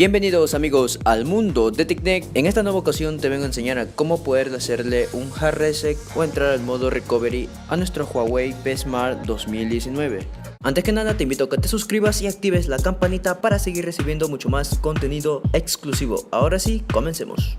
Bienvenidos amigos al mundo de TechNet. En esta nueva ocasión te vengo a enseñar a cómo poder hacerle un hard reset o entrar al modo recovery a nuestro Huawei P Smart 2019. Antes que nada te invito a que te suscribas y actives la campanita para seguir recibiendo mucho más contenido exclusivo. Ahora sí, comencemos.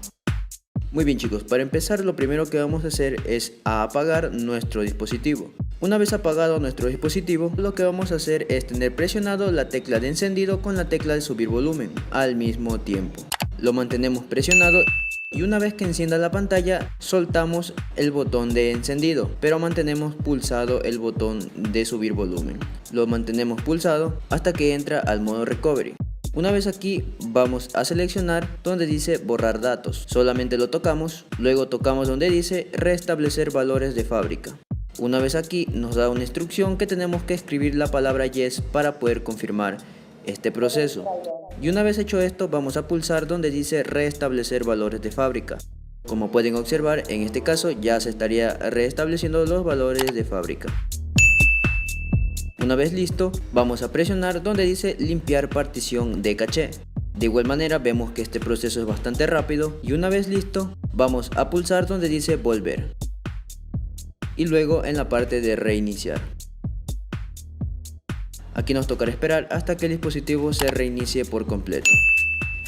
Muy bien chicos, para empezar lo primero que vamos a hacer es apagar nuestro dispositivo. Una vez apagado nuestro dispositivo, lo que vamos a hacer es tener presionado la tecla de encendido con la tecla de subir volumen al mismo tiempo. Lo mantenemos presionado y una vez que encienda la pantalla, soltamos el botón de encendido, pero mantenemos pulsado el botón de subir volumen. Lo mantenemos pulsado hasta que entra al modo recovery. Una vez aquí vamos a seleccionar donde dice borrar datos, solamente lo tocamos, luego tocamos donde dice restablecer valores de fábrica. Una vez aquí nos da una instrucción que tenemos que escribir la palabra yes para poder confirmar este proceso. Y una vez hecho esto vamos a pulsar donde dice restablecer valores de fábrica. Como pueden observar, en este caso ya se estaría restableciendo los valores de fábrica. Una vez listo, vamos a presionar donde dice limpiar partición de caché. De igual manera vemos que este proceso es bastante rápido y una vez listo, vamos a pulsar donde dice volver. Y luego en la parte de reiniciar. Aquí nos tocará esperar hasta que el dispositivo se reinicie por completo.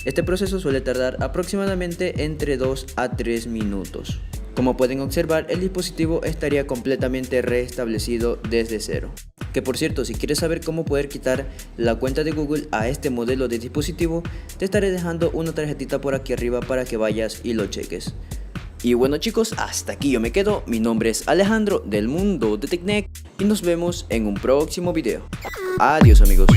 Este proceso suele tardar aproximadamente entre 2 a 3 minutos. Como pueden observar, el dispositivo estaría completamente restablecido desde cero. Que por cierto, si quieres saber cómo poder quitar la cuenta de Google a este modelo de dispositivo, te estaré dejando una tarjetita por aquí arriba para que vayas y lo cheques. Y bueno chicos, hasta aquí yo me quedo. Mi nombre es Alejandro del mundo de TechNet y nos vemos en un próximo video. Adiós amigos.